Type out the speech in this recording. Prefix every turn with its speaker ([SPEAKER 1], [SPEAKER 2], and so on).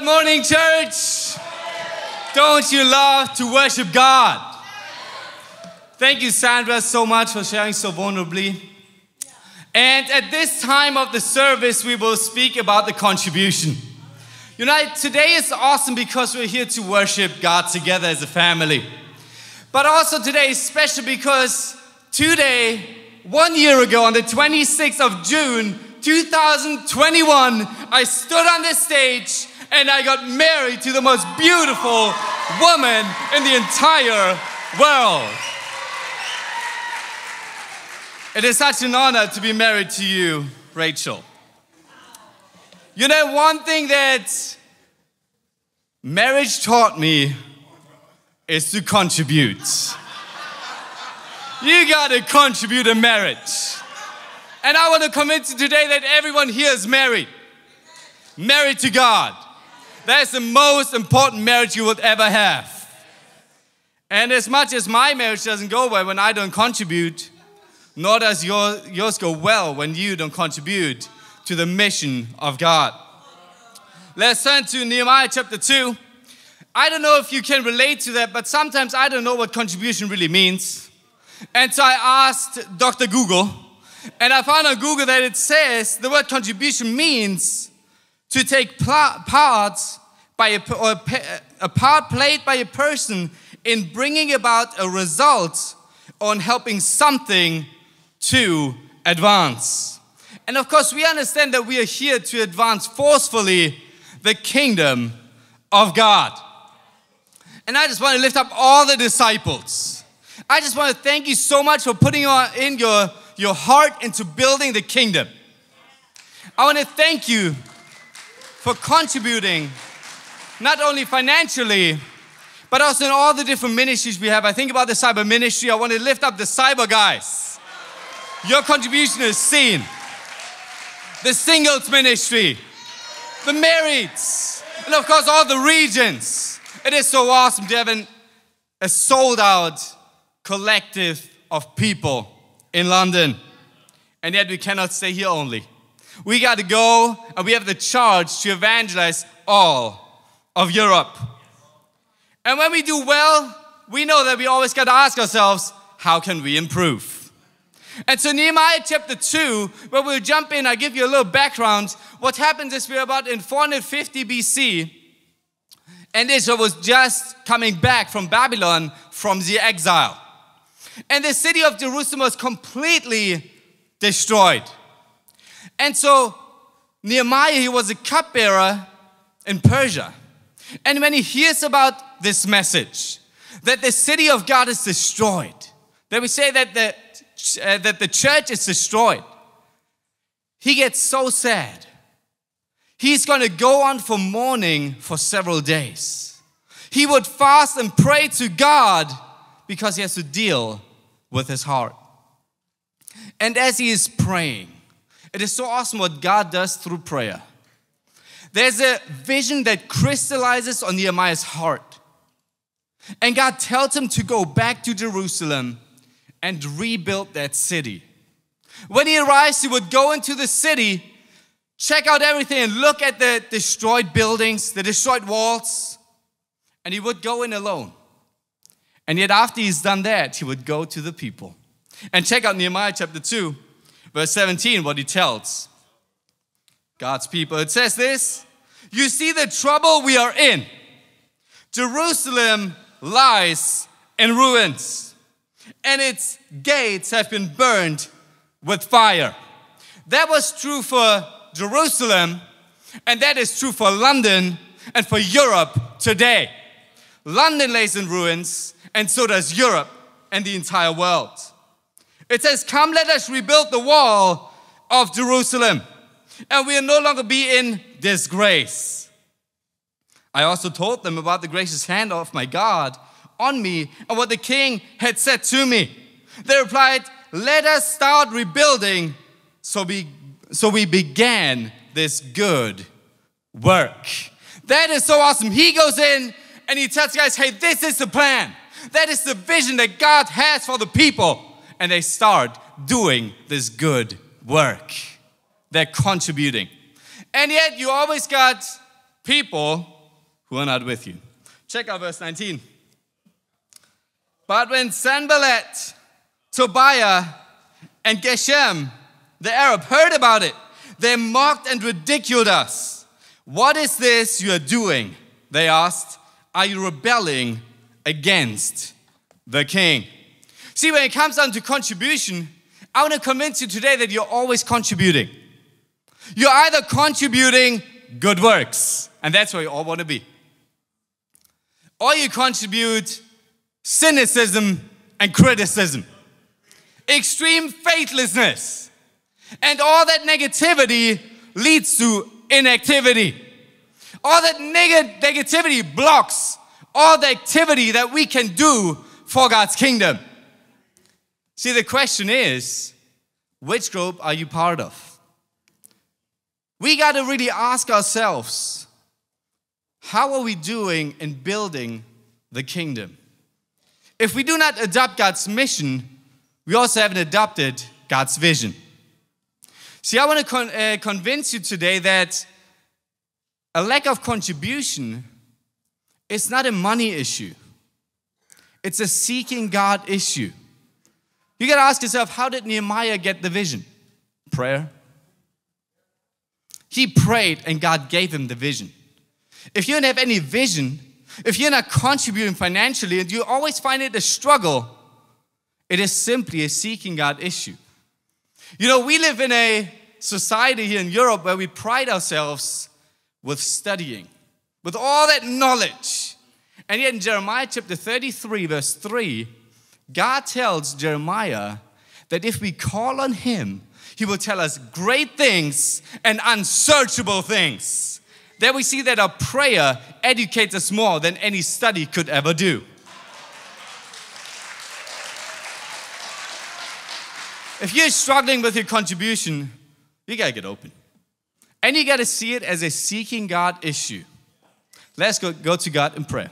[SPEAKER 1] morning, church. Don't you love to worship God? Thank you, Sandra, so much for sharing so vulnerably. And at this time of the service, we will speak about the contribution. You know, today is awesome because we're here to worship God together as a family. But also today is special because today, 1 year ago, on the 26th of June, 2021, I stood on this stage and I got married to the most beautiful woman in the entire world. It is such an honor to be married to you, Rachel. You know, one thing that marriage taught me is to contribute. You gotta contribute in marriage. And I want to commit to today that everyone here is married. Married to God. That is the most important marriage you would ever have. And as much as my marriage doesn't go well when I don't contribute, nor does yours go well when you don't contribute to the mission of God. Let's turn to Nehemiah chapter 2. I don't know if you can relate to that, but sometimes I don't know what contribution really means. And so I asked Dr. Google, and I found on Google that it says the word contribution means to take part by a part played by a person in bringing about a result on helping something to advance. And of course, we understand that we are here to advance forcefully the kingdom of God. And I just want to lift up all the disciples. I just want to thank you so much for putting in your heart into building the kingdom. I want to thank you for contributing, not only financially, but also in all the different ministries we have. I think about the cyber ministry. I want to lift up the cyber guys. Your contribution is seen. The singles ministry, the marrieds, and of course all the regions. It is so awesome to have a sold out collective of people in London. And yet we cannot stay here only. We got to go and we have the charge to evangelize all of Europe. And when we do well, we know that we always got to ask ourselves, how can we improve? And so Nehemiah chapter 2, where we'll jump in, I give you a little background. What happens is we're about in 450 BC, and Israel was just coming back from Babylon from the exile. And the city of Jerusalem was completely destroyed. And so Nehemiah, he was a cupbearer in Persia. And when he hears about this message, that the city of God is destroyed, that we say that the church is destroyed, he gets so sad. He's going to go on for mourning for several days. He would fast and pray to God because he has to deal with his heart. And as he is praying, it is so awesome what God does through prayer. There's a vision that crystallizes on Nehemiah's heart. And God tells him to go back to Jerusalem and rebuild that city. When he arrives, he would go into the city, check out everything and look at the destroyed buildings, the destroyed walls, and he would go in alone. And yet after he's done that, he would go to the people. And check out Nehemiah chapter 2, verse 17, what he tells God's people. It says this, "You see the trouble we are in. Jerusalem lies in ruins, and its gates have been burned with fire." That was true for Jerusalem, and that is true for London and for Europe today. London lays in ruins, and so does Europe and the entire world. It says, "Come, let us rebuild the wall of Jerusalem, and we will no longer be in disgrace." I also told them about the gracious hand of my God on me and what the king had said to me. They replied, "Let us start rebuilding." So we began this good work. That is so awesome. He goes in and he tells guys, hey, this is the plan. That is the vision that God has for the people. And they start doing this good work. They're contributing. And yet you always got people who are not with you. Check out verse 19. But when Sanballat, Tobiah, and Geshem, the Arab, heard about it, they mocked and ridiculed us. What is this you are doing? They asked. Are you rebelling against the king? See, when it comes down to contribution, I want to convince you today that you're always contributing. You're either contributing good works, and that's where you all want to be, or you contribute cynicism and criticism, extreme faithlessness, and all that negativity leads to inactivity. All that negativity blocks all the activity that we can do for God's kingdom. See, the question is, which group are you part of? We got to really ask ourselves, how are we doing in building the kingdom? If we do not adopt God's mission, we also haven't adopted God's vision. See, I want to convince you today that a lack of contribution is not a money issue. It's a seeking God issue. You got to ask yourself, how did Nehemiah get the vision? Prayer. He prayed and God gave him the vision. If you don't have any vision, if you're not contributing financially and you always find it a struggle, it is simply a seeking God issue. You know, we live in a society here in Europe where we pride ourselves with studying, with all that knowledge. And yet in Jeremiah chapter 33, verse 3, God tells Jeremiah that if we call on him, he will tell us great things and unsearchable things. There we see that our prayer educates us more than any study could ever do. If you're struggling with your contribution, you gotta get open. And you gotta see it as a seeking God issue. Let's go to God in prayer.